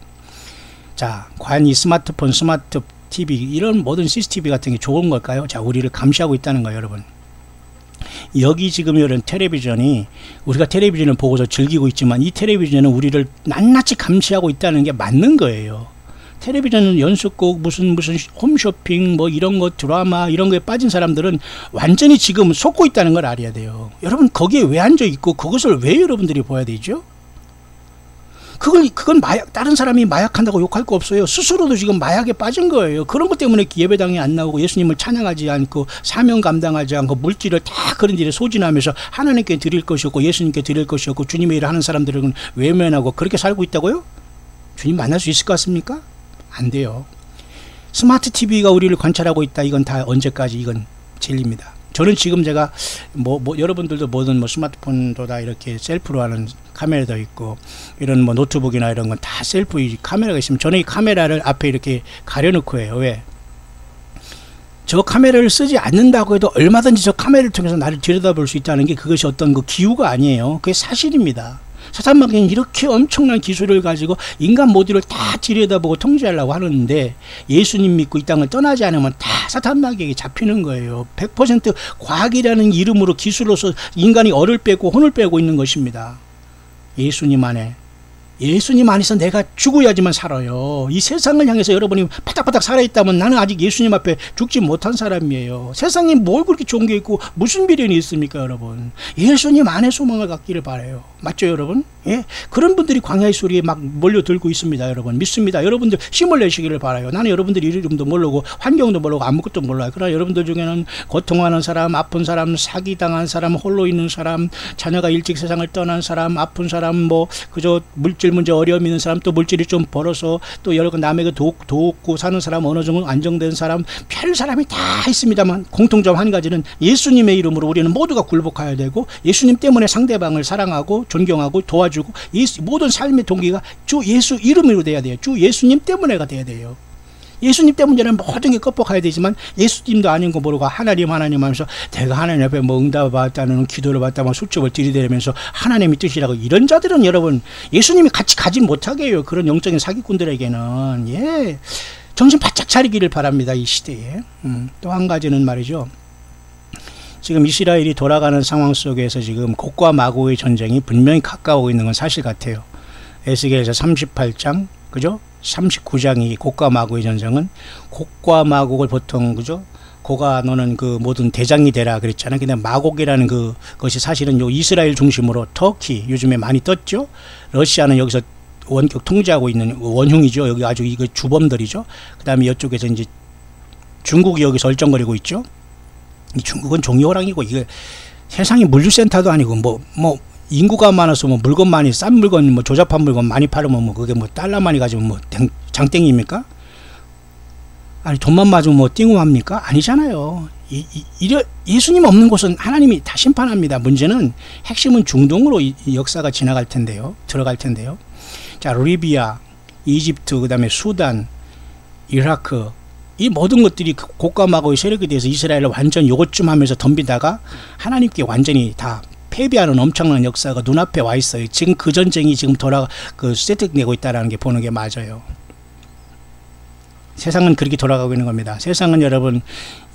자, 과연 이 스마트폰, 스마트 TV 이런 모든 CCTV 같은 게 좋은 걸까요? 자, 우리를 감시하고 있다는 거예요, 여러분. 여기 지금 이런 텔레비전이 우리가 텔레비전을 보고서 즐기고 있지만 이 텔레비전은 우리를 낱낱이 감시하고 있다는 게 맞는 거예요. 텔레비전은 연속곡 무슨 홈쇼핑 뭐 이런 거 드라마 이런 거에 빠진 사람들은 완전히 지금 속고 있다는 걸 알아야 돼요. 여러분, 거기에 왜 앉아 있고 그것을 왜 여러분들이 봐야 되죠? 그건 마약, 다른 사람이 마약한다고 욕할 거 없어요. 스스로도 지금 마약에 빠진 거예요. 그런 것 때문에 예배당에 안 나오고 예수님을 찬양하지 않고 사명 감당하지 않고 물질을 다 그런 일에 소진하면서 하나님께 드릴 것이 없고 예수님께 드릴 것이 없고 주님의 일을 하는 사람들은 외면하고 그렇게 살고 있다고요? 주님 만날 수 있을 것 같습니까? 안 돼요. 스마트 TV가 우리를 관찰하고 있다. 이건 다 언제까지 이건 진리입니다. 저는 지금 제가 여러분들도 모든 스마트폰도 다 이렇게 셀프로 하는 카메라도 있고 이런 노트북이나 이런 건 다 셀프 카메라가 있으면 저는 이 카메라를 앞에 이렇게 가려놓고 해요. 왜? 저 카메라를 쓰지 않는다고 해도 얼마든지 저 카메라를 통해서 나를 들여다볼 수 있다는 게 그것이 어떤 그 기우가 아니에요. 그게 사실입니다. 사탄마귀는 이렇게 엄청난 기술을 가지고 인간 모두를 다 들여다보고 통제하려고 하는데 예수님 믿고 이 땅을 떠나지 않으면 다 사탄마귀에게 잡히는 거예요. 100% 과학이라는 이름으로 기술로서 인간이 얼을 빼고 혼을 빼고 있는 것입니다. 예수님 안에서 내가 죽어야지만 살아요. 이 세상을 향해서 여러분이 바닥바닥 살아있다면 나는 아직 예수님 앞에 죽지 못한 사람이에요. 세상에 뭘 그렇게 좋은 게 있고 무슨 미련이 있습니까, 여러분? 예수님 안에 소망을 갖기를 바라요. 맞죠, 여러분? 예? 그런 분들이 광야의 소리에 막 몰려들고 있습니다, 여러분. 믿습니다. 여러분들 힘을 내시기를 바라요. 나는 여러분들 이름도 모르고 환경도 모르고 아무것도 몰라요. 그러나 여러분들 중에는 고통하는 사람, 아픈 사람, 사기당한 사람, 홀로 있는 사람, 자녀가 일찍 세상을 떠난 사람, 아픈 사람, 그저 물질 문제 어려움 있는 사람, 또 물질이 좀 벌어서 또 여러 남에게 돕고 사는 사람, 어느 정도 안정된 사람, 별 사람이 다 있습니다만 공통점 한 가지는 예수님의 이름으로 우리는 모두가 굴복해야 되고 예수님 때문에 상대방을 사랑하고 존경하고 도와주고 모든 삶의 동기가 주 예수 이름으로 돼야 돼요. 주 예수님 때문에가 돼야 돼요. 예수님 때문에는 모든 게 꺾어가야 되지만 예수님도 아닌 거 모르고 하나님 하면서 내가 하나님 앞에 응답을 받았다는 기도를 받다만 수첩을 들이대면서 하나님의 뜻이라고 이런 자들은 여러분 예수님이 같이 가지 못하게 해요. 그런 영적인 사기꾼들에게는. 예, 정신 바짝 차리기를 바랍니다. 이 시대에. 또 한 가지는 말이죠. 지금 이스라엘이 돌아가는 상황 속에서 지금 곡과 마고의 전쟁이 분명히 가까워오고 있는 건 사실 같아요. 에스겔서 38장 그죠? 39장이 곡과 마고의 전쟁은 곡과 마곡을 보통 그죠? 고가 너는 그 모든 대장이 되라 그랬잖아요. 근데 마곡이라는 그것이 사실은 요 이스라엘 중심으로 터키 요즘에 많이 떴죠. 러시아는 여기서 원격 통제하고 있는 원흉이죠. 여기 아주 이거 주범들이죠. 그다음에 이쪽에서 이제 중국이 여기서 얼쩡거리고 있죠. 이 중국은 종이호랑이고 이게 세상이 물류센터도 아니고 인구가 많아서 물건 많이 싼 물건 조잡한 물건 많이 팔으면 그게 달러 많이 가지면 장땡입니까? 아니 돈만 맞으면 뭐 띵움합니까? 아니잖아요. 예수님 없는 곳은 하나님이 다 심판합니다. 문제는 핵심은 중동으로 이 역사가 지나갈 텐데요. 들어갈 텐데요. 자, 리비아, 이집트, 그 다음에 수단, 이라크, 이 모든 것들이 곡감하고의 세력에 대해서 이스라엘을 완전 요것쯤 하면서 덤비다가 하나님께 완전히 다 패배하는 엄청난 역사가 눈앞에 와 있어요. 지금 그 전쟁이 지금 세팅되고 있다는 게 보는 게 맞아요. 세상은 그렇게 돌아가고 있는 겁니다. 세상은 여러분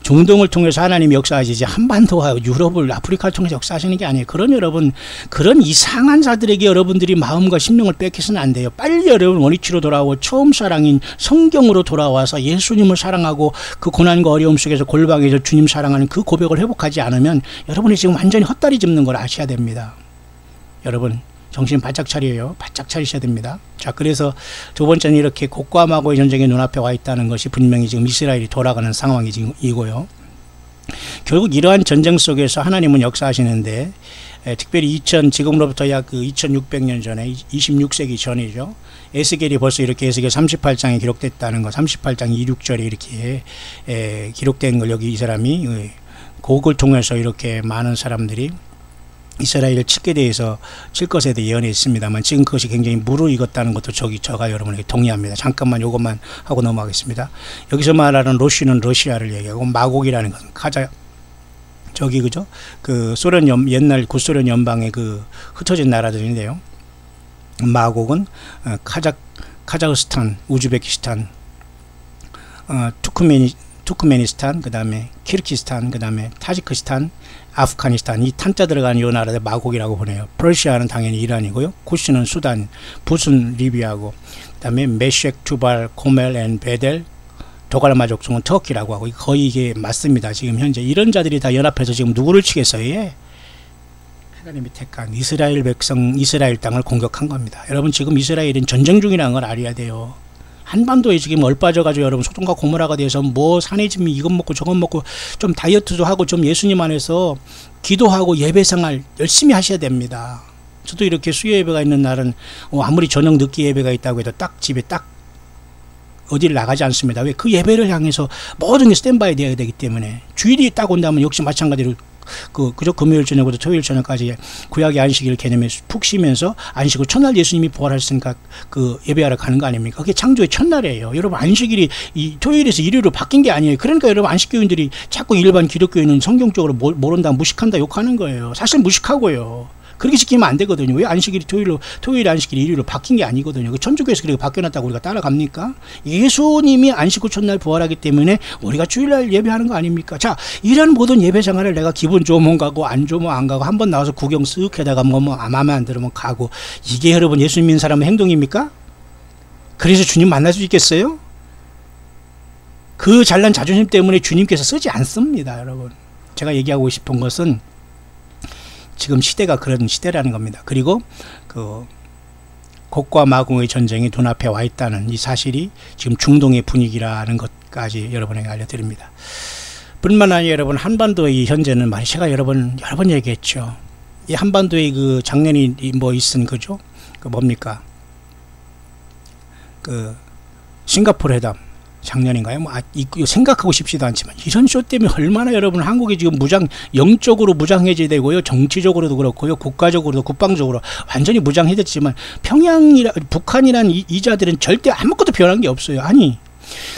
중동을 통해서 하나님이 역사하시지 한반도와 유럽을 아프리카를 통해서 역사하시는 게 아니에요. 그런 이상한 자들에게 여러분들이 마음과 심령을 뺏기서는 안 돼요. 빨리 여러분 원위치로 돌아오고 처음 사랑인 성경으로 돌아와서 예수님을 사랑하고 그 고난과 어려움 속에서 골방에서 주님 사랑하는 그 고백을 회복하지 않으면 여러분이 지금 완전히 헛다리 짚는 걸 아셔야 됩니다. 여러분 정신 바짝 차려요. 바짝 차리셔야 됩니다. 자, 그래서 두 번째는 이렇게 곡과마고의 전쟁이 눈앞에 와 있다는 것이 분명히 지금 이스라엘이 돌아가는 상황이 지금 이고요. 결국 이러한 전쟁 속에서 하나님은 역사하시는데 특별히 지금으로부터 약 2600년 전에 26세기 전이죠. 에스겔이 벌써 이렇게 에스겔 38장에 기록됐다는 거, 38장 26절에 이렇게 기록된 걸 여기 이 사람이 곡을 통해서 이렇게 많은 사람들이 이스라엘을 칠 것에 대해 예언했습니다만 지금 그것이 굉장히 무르익었다는 것도 제가 여러분에게 동의합니다. 잠깐만 이것만 하고 넘어가겠습니다. 여기서 말하는 로시는 러시아를 얘기하고 마곡이라는 것은 그죠? 그 옛날 구소련 연방의 그 흩어진 나라들인데요. 마곡은 카자흐스탄, 우즈베키스탄, 투크메니스탄, 그 다음에 키르기스탄, 그 다음에 타지크스탄, 아프가니스탄, 이 탄자 들어가는 이 나라들 마곡이라고 보내요. 퍼시아는 당연히 이란이고요. 쿠시는 수단, 붓은 리비아고, 그 다음에 메셴, 투발, 고멜, 앤 베델, 도갈마 족속은 터키라고 하고, 거의 이게 맞습니다. 지금 현재 이런 자들이 다 연합해서 지금 누구를 치겠어요? 예? 하나님이 택한 이스라엘 백성, 이스라엘 땅을 공격한 겁니다. 여러분 지금 이스라엘은 전쟁 중이라는 걸 알아야 돼요. 한반도에 지금 얼빠져가지고 여러분 소돔과 고모라가 돼서 뭐 사내 짐이 이것 먹고 저것 먹고 좀 다이어트도 하고 좀 예수님 안에서 기도하고 예배생활 열심히 하셔야 됩니다. 저도 이렇게 수요 예배가 있는 날은 아무리 저녁 늦게 예배가 있다고 해도 집에 어디를 나가지 않습니다. 왜? 그 예배를 향해서 모든 게 스탠바이 되어야 되기 때문에 주일이 딱 온다면 역시 마찬가지로 그저 금요일 저녁부터 토요일 저녁까지 구약의 안식일 개념에 푹 쉬면서 안식 후 첫날 예수님이 부활하셨으니까 그 예배하러 가는 거 아닙니까? 그게 창조의 첫날이에요. 여러분 안식일이 토요일에서 일요일로 바뀐 게 아니에요. 그러니까 여러분 안식교인들이 자꾸 일반 기독교인은 성경적으로 모른다, 무식한다 욕하는 거예요. 사실 무식하고요. 그렇게 지키면 안 되거든요. 왜 안식일이 토요일 안식일이 일요일로 바뀐 게 아니거든요. 그 천주교에서 그렇게 바뀌어놨다고 우리가 따라갑니까? 예수님이 안식 후 첫날 부활하기 때문에 우리가 주일날 예배하는 거 아닙니까? 자, 이런 모든 예배 생활을 내가 기분 좋으면 가고 안 좋으면 안 가고 한번 나와서 구경 쓱 해다가 뭐 마음에 안 들으면 가고, 이게 여러분 예수 믿는 사람의 행동입니까? 그래서 주님 만날 수 있겠어요? 그 잘난 자존심 때문에 주님께서 쓰지 않습니다. 여러분 제가 얘기하고 싶은 것은 지금 시대가 그런 시대라는 겁니다. 그리고 곡과 마곡의 전쟁이 눈앞에 와 있다는 이 사실이 지금 중동의 분위기라는 것까지 여러분에게 알려드립니다. 뿐만 아니라 여러분 한반도의 현재는 제가 여러 번 얘기했죠. 이 한반도의 그 작년이 있은 그죠? 뭡니까? 싱가포르 회담. 작년인가요? 생각하고 싶지도 않지만 이런 쇼 때문에 얼마나 여러분 한국이 지금 영적으로 무장해제되고요, 정치적으로도 그렇고요, 국가적으로도 국방적으로 완전히 무장해제됐지만 북한이란 이 자들은 절대 아무것도 변한 게 없어요. 아니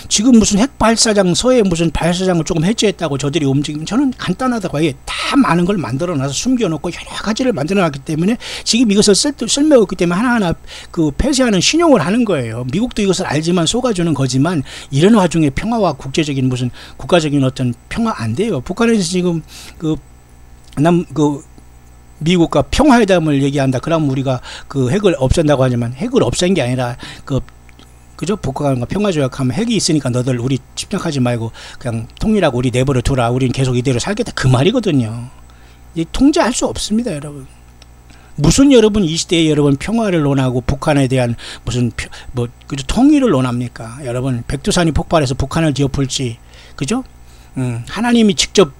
지금 무슨 핵 발사장, 서해 무슨 발사장을 조금 해제했다고 저들이 움직이면 저는 간단하다고 해요. 다 많은 걸 만들어놔서 숨겨놓고 여러 가지를 만들어놨기 때문에 지금 이것을 쓸모없기 때문에 하나하나 폐쇄하는 신용을 하는 거예요. 미국도 이것을 알지만 속아주는 거지만 이런 와중에 평화와 국제적인 무슨 국가적인 어떤 평화 안 돼요. 북한에서 지금 미국과 평화회담을 얘기한다. 그럼 우리가 핵을 없앤다고 하지만 핵을 없앤 게 아니라 그죠? 북한과 평화조약하면 핵이 있으니까 너들 우리 침략하지 말고 그냥 통일하고 우리 내버려 두라. 우리는 계속 이대로 살겠다. 그 말이거든요. 통제할 수 없습니다, 여러분. 무슨 여러분 이 시대에 여러분 평화를 논하고 북한에 대한 무슨 그죠? 통일을 논합니까? 여러분 백두산이 폭발해서 북한을 뒤엎을지, 그죠? 하나님이 직접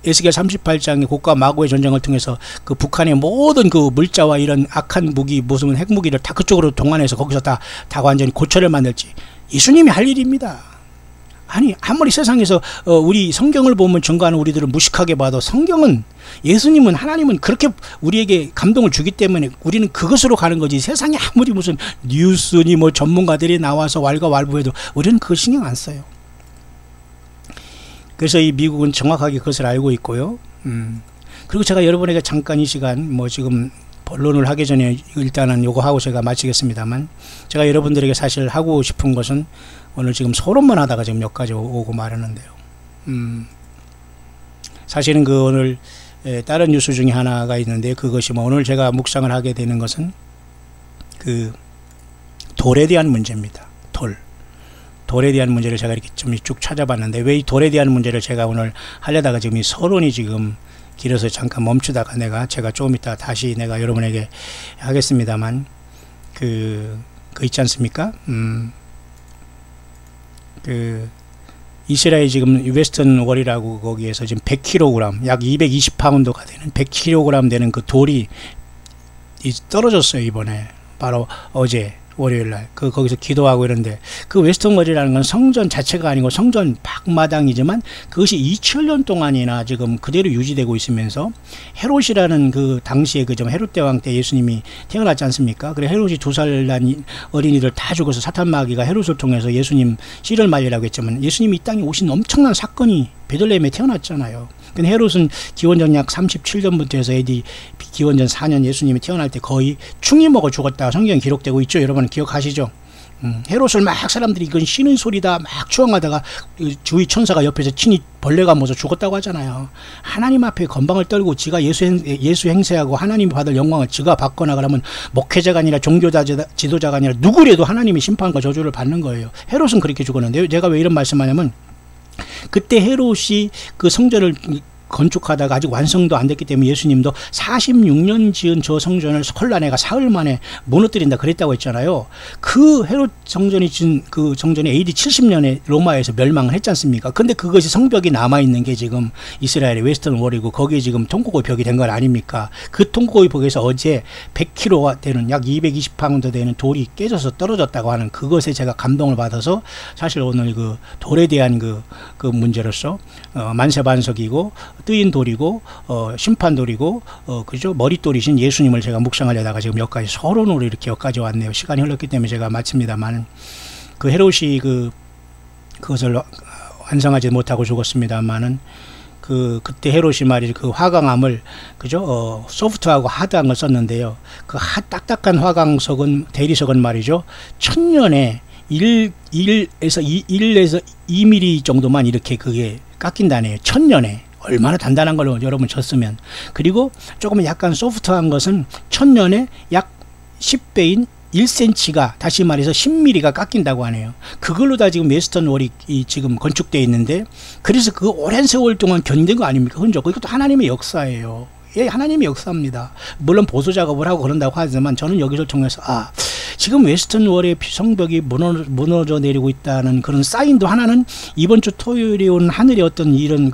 에스겔 38장의 곡과 마고의 전쟁을 통해서 북한의 모든 물자와 이런 악한 무기, 무슨 핵무기를 다 그쪽으로 동원해서 거기서 다 완전히 고철을 만들지. 예수님이 할 일입니다. 아니 아무리 세상에서 우리 성경을 보면 증거하는 우리들은 무식하게 봐도 성경은 예수님은 하나님은 그렇게 우리에게 감동을 주기 때문에 우리는 그것으로 가는 거지. 세상에 아무리 무슨 뉴스니 뭐 전문가들이 나와서 왈가왈부해도 우리는 그거 신경 안 써요. 그래서 이 미국은 정확하게 그것을 알고 있고요. 그리고 제가 여러분에게 잠깐 이 시간 뭐 지금 본론을 하기 전에 일단은 요거 하고 제가 마치겠습니다만, 제가 여러분들에게 사실 하고 싶은 것은 오늘 지금 소론만 하다가 지금 여기까지 오고 말하는데요. 사실은 그 오늘 다른 뉴스 중에 하나가 있는데, 그것이 뭐 오늘 제가 묵상을 하게 되는 것은 그 돌에 대한 문제입니다. 돌에 대한 문제를 제가 이렇게 좀 쭉 찾아봤는데, 왜 이 돌에 대한 문제를 제가 오늘 하려다가 지금 이 서론이 지금 길어서 잠깐 멈추다가 제가 조금 이따 다시 내가 여러분에게 하겠습니다만, 그 있지 않습니까? 그 이스라엘 지금 웨스턴 월이라고 거기에서 지금 100kg, 약 220파운드가 되는 100kg 되는 그 돌이 떨어졌어요. 이번에 바로 어제 월요일날 거기서 기도하고 이런데, 그 웨스턴 월이라는 건 성전 자체가 아니고 성전 밖마당이지만 그것이 2000년 동안이나 지금 그대로 유지되고 있으면서, 헤롯이라는 그 당시에 그 좀 헤롯 대왕 때 예수님이 태어났지 않습니까? 그래 헤롯이 2살 난 어린이들 다 죽어서 사탄 마귀가 헤롯을 통해서 예수님 씨를 말리라고 했지만, 예수님이 이 땅에 오신 엄청난 사건이 베들레헴에 태어났잖아요. 근데 헤롯은 기원전 약 37년부터 해서 AD 기원전 4년 예수님이 태어날 때 거의 충이 먹어 죽었다가 성경에 기록되고 있죠. 여러분 기억하시죠? 헤롯을 막 사람들이 이건 신의 소리다 막 추앙하다가 주위 천사가 옆에서 친히 벌레가 먹어서 죽었다고 하잖아요. 하나님 앞에 건방을 떨고 지가 예수 행세하고 하나님이 받을 영광을 지가 받거나, 그러면 목회자가 아니라 종교자 지도자가 아니라 누구래도 하나님의 심판과 저주를 받는 거예요. 헤롯은 그렇게 죽었는데, 제가 왜 이런 말씀하냐면, 그때 헤롯이 그 성전을 건축하다가 아직 완성도 안 됐기 때문에 예수님도 46년 지은 저 성전을 혼란해가 사흘 만에 무너뜨린다 그랬다고 했잖아요. 그 헤롯 성전이 지은 그 성전이 AD 70년에 로마에서 멸망을 했지 않습니까? 근데 그것이 성벽이 남아있는 게 지금 이스라엘의 웨스턴 월이고, 거기에 지금 통곡의 벽이 된 건 아닙니까? 그 통곡의 벽에서 어제 100kg가 되는 약 220파운드 되는 돌이 깨져서 떨어졌다고 하는 그것에 제가 감동을 받아서, 사실 오늘 그 돌에 대한 그 문제로서 만세반석이고 뜨인 돌이고 심판돌이고 그죠, 머릿돌이신 예수님을 제가 묵상하려다가 지금 여기까지 서론으로 이렇게 여기까지 왔네요. 시간이 흘렀기 때문에 제가 마칩니다만, 그 헤롯이 그것을 완성하지 못하고 죽었습니다만은, 그때 헤롯이 말이죠, 그 화강암을 그죠, 소프트하고 하드한 걸 썼는데요. 그 딱딱한 화강석은 대리석은 말이죠, 1000년에 1에서 2mm 정도만 이렇게 그게 깎인다네요. 1000년에. 얼마나 단단한 걸로 여러분 쳤으면. 그리고 조금 약간 소프트한 것은 1000년에 약 10배인 1cm가, 다시 말해서 10mm가 깎인다고 하네요. 그걸로 다 지금 웨스턴 월이 지금 건축되어 있는데, 그래서 그 오랜 세월 동안 견딘 거 아닙니까? 흔적. 이것도 하나님의 역사예요. 예, 하나님의 역사입니다. 물론 보수 작업을 하고 그런다고 하지만, 저는 여기를 통해서 지금 웨스턴 월의 성벽이 무너져 내리고 있다는 그런 사인도 하나는 이번 주 토요일에 온 하늘의 어떤 이런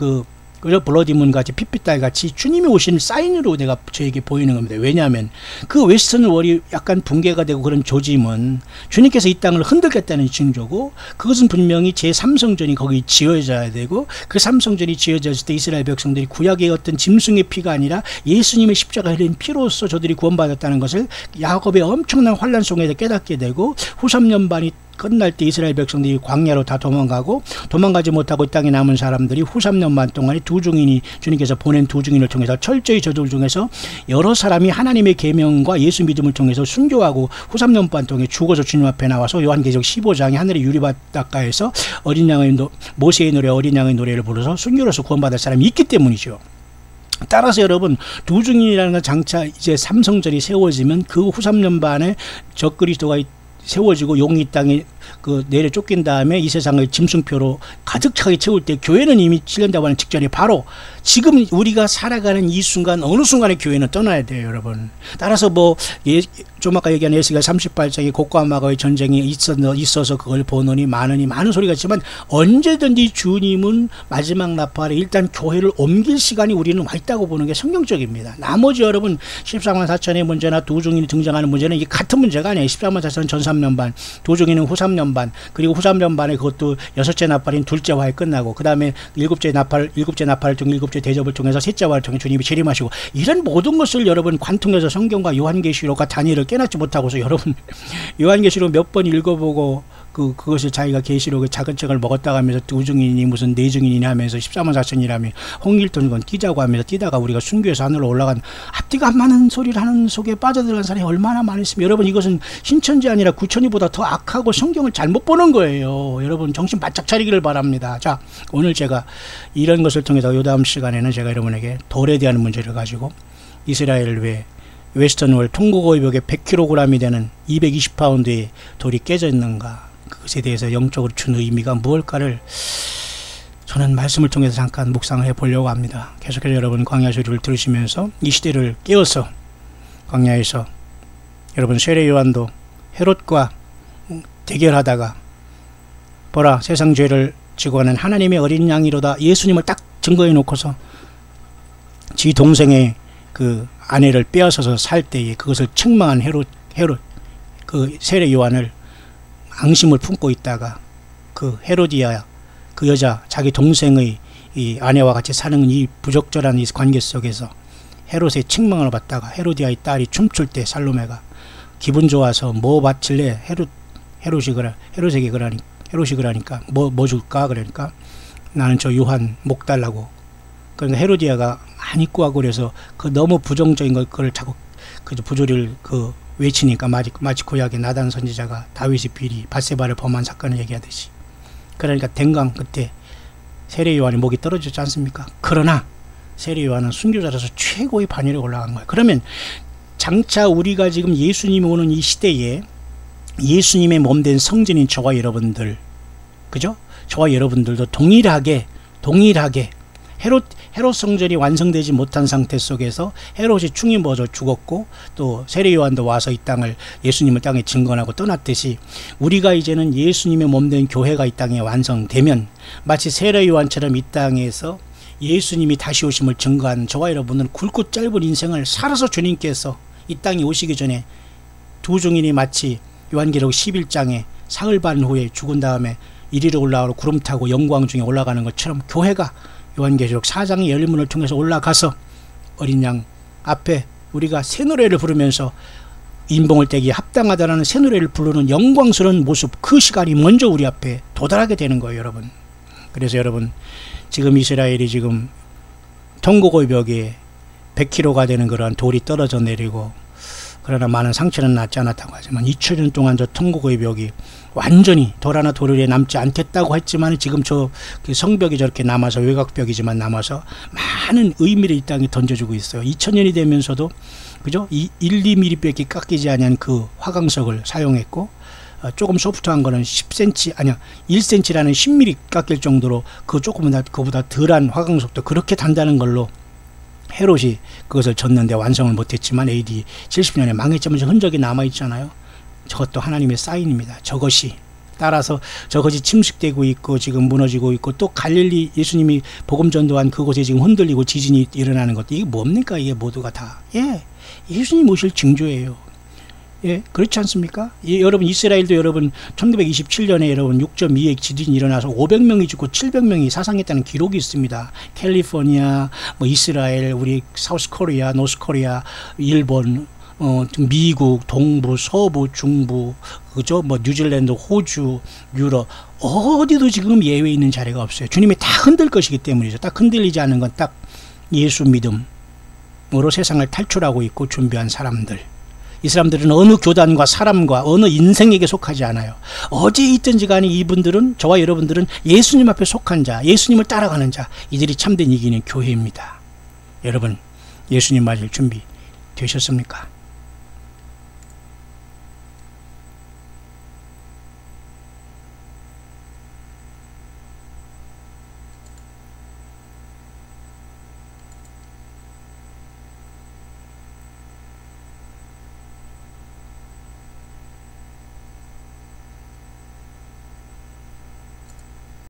블러디문 같이 핏빛달 같이 주님이 오신 사인으로 내가 저에게 보이는 겁니다. 왜냐하면 그 웨스턴 월이 약간 붕괴가 되고 그런 조짐은 주님께서 이 땅을 흔들겠다는 징조고, 그것은 분명히 제3성전이 거기 지어져야 되고, 그 3성전이 지어졌을 때 이스라엘 백성들이 구약의 어떤 짐승의 피가 아니라 예수님의 십자가 흘린 피로써 저들이 구원받았다는 것을 야곱의 엄청난 환란 속에서 깨닫게 되고, 후 3년반이 끝날 때 이스라엘 백성들이 광야로 다 도망가지 못하고 이 땅에 남은 사람들이 후 3년 반 동안에 주님께서 보낸 두 증인을 통해서 철저히 저들 중에서 여러 사람이 하나님의 계명과 예수 믿음을 통해서 순교하고 후 3년 반 동안에 죽어서 주님 앞에 나와서 요한계시록 15장에 하늘의 유리바닷가에서 모세의 노래 어린 양의 노래를 부르서 순교로서 구원받을 사람이 있기 때문이죠. 따라서 여러분, 두 증인이라는 건 장차 이제 삼성전이 세워지면 그 후 3년 반에 적그리스도가 세워지고 용이 이 땅에 내려 쫓긴 다음에 이 세상을 짐승표로 가득하게 채울 때, 교회는 이미 7년 되고 하는 직전에 바로 지금 우리가 살아가는 이 순간, 어느 순간에 교회는 떠나야 돼요, 여러분. 따라서 좀 아까 얘기한 에스겔 38장에 곡과 마가의 전쟁이 있어서 그걸 보노니 많은 소리가 있지만, 언제든지 주님은 마지막 나팔에 일단 교회를 옮길 시간이 우리는 와 있다고 보는 게 성경적입니다. 나머지 여러분 14만 4천의 문제나 두 증인이 등장하는 문제는 이게 같은 문제가 아니에요. 14만 4천 전 3년 반, 두 증인은 후 3년 3년반, 그리고 후 3년반에 그것도 6째 나팔인 둘째 화에 끝나고, 그 다음에 7째 나팔을 통해 7째 대접을 통해서 셋째 화를 통해 주님이 재림하시고, 이런 모든 것을 여러분 관통해서 성경과 요한계시록과 다니엘을 깨닫지 못하고서 여러분 요한계시록 몇 번 읽어보고 그것을 자기가 계시록의 작은 책을 먹었다고 하면서 우증인이니 무슨 내증인이니 하면서 14만 4천이라며 홍길동 건 뛰자고 하면서 뛰다가 우리가 순교해서 하늘로 올라간 앞뒤가 안 맞는 소리를 하는 속에 빠져들어간 사람이 얼마나 많았으면, 여러분 이것은 신천지 아니라 구천지보다 더 악하고 성경을 잘못 보는 거예요. 여러분 정신 바짝 차리기를 바랍니다. 자, 오늘 제가 이런 것을 통해서 요 다음 시간에는 제가 여러분에게 돌에 대한 문제를 가지고 이스라엘 왜 웨스턴월 통곡의 벽에 100kg이 되는 220파운드의 돌이 깨져 있는가, 그것에 대해서 영적으로 준 의미가 무엇일까를 저는 말씀을 통해서 잠깐 묵상을 해보려고 합니다. 계속해서 여러분 광야 소리를 들으시면서 이 시대를 깨워서 광야에서 여러분 세례 요한도 헤롯과 대결하다가 보라 세상 죄를 지고 가는 하나님의 어린 양이로다 예수님을 딱 증거해 놓고서 지 동생의 그 아내를 빼앗아서 살 때에 그것을 책망한 헤롯 그 세례 요한을 앙심을 품고 있다가 그 헤로디아 그 여자 자기 동생의 이 아내와 같이 사는 이 부적절한 이 관계 속에서 헤롯의 책망을 받다가 헤로디아의 딸이 춤출 때 살로메가 기분 좋아서 뭐 바칠래? 헤롯이 그러니까 뭐 줄까? 그러니까 나는 저 요한 목 달라고. 그러니까 헤로디아가 안 입고 하고 그래서 그 너무 부정적인 걸 자꾸 그 부조리를 그 외치니까 마치 구약의 나단 선지자가 다윗의 비리 밧세바를 범한 사건을 얘기하듯이, 그러니까 댕강 그때 세례 요한의 목이 떨어졌지 않습니까? 그러나 세례 요한은 순교자로서 최고의 반열에 올라간 거예요. 그러면 장차 우리가 지금 예수님이 오는 이 시대에 예수님의 몸된 성전인 저와 여러분들, 그죠? 저와 여러분들도 동일하게 헤롯 성전이 완성되지 못한 상태 속에서 헤롯이 충이 먹어서 죽었고 또 세례 요한도 와서 이 땅을 예수님을 땅에 증거하고 떠났듯이 우리가 이제는 예수님의 몸된 교회가 이 땅에 완성되면 마치 세례 요한처럼 이 땅에서 예수님이 다시 오심을 증거한 저와 여러분은 굵고 짧은 인생을 살아서 주님께서 이 땅에 오시기 전에 두 증인이 마치 요한계시록 11장에 사흘 반 후에 죽은 다음에 이리로 올라가고 구름 타고 영광 중에 올라가는 것처럼 교회가 요한계시록 4장의 열문을 통해서 올라가서 어린 양 앞에 우리가 새 노래를 부르면서 인봉을 떼기에 합당하다라는 새 노래를 부르는 영광스러운 모습, 그 시간이 먼저 우리 앞에 도달하게 되는 거예요, 여러분. 그래서 여러분 지금 이스라엘이 지금 통곡의 벽에 100kg가 되는 그러한 돌이 떨어져 내리고, 그러나 많은 상처는 낫지 않았다고 하지만 2000년 동안 저 통곡의 벽이 완전히 돌 하나 돌 위에 남지 않겠다고 했지만 지금 저 성벽이 저렇게 남아서 외곽벽이지만 남아서 많은 의미를 이 땅에 던져주고 있어요. 2000년이 되면서도 그죠? 1-2mm밖에 깎이지 않은 그 화강석을 사용했고, 조금 소프트한 거는 10cm 아니야 1cm라는 10mm 깎일 정도로 그보다 덜한 화강석도 그렇게 단다는 걸로 헤롯이 그것을 졌는데 완성을 못했지만 AD 70년에 망했지만 흔적이 남아있잖아요. 저것도 하나님의 사인입니다. 저것이 따라서 저것이 침식되고 있고 지금 무너지고 있고, 또 갈릴리 예수님이 복음 전도한 그곳에 지금 흔들리고 지진이 일어나는 것도 이게 뭡니까? 이게 모두가 다 예수님 오실 징조예요. 그렇지 않습니까? 여러분 이스라엘도 여러분 1927년에 여러분 6.2의 지진이 일어나서 500명이 죽고 700명이 사상했다는 기록이 있습니다. 캘리포니아, 뭐 이스라엘, 우리 사우스 코리아, 노스 코리아, 일본, 미국, 동부, 서부, 중부, 그죠? 뭐 뉴질랜드, 호주, 유럽 어디도 지금 예외 있는 자리가 없어요. 주님이 다 흔들 것이기 때문이죠. 딱 흔들리지 않는 건 딱 예수 믿음으로 세상을 탈출하고 있고 준비한 사람들. 이 사람들은 어느 교단과 사람과 어느 인생에게 속하지 않아요. 어디에 있든지 간에 이분들은, 저와 여러분들은 예수님 앞에 속한 자, 예수님을 따라가는 자, 이들이 참된 이기는 교회입니다. 여러분 예수님 맞을 준비 되셨습니까?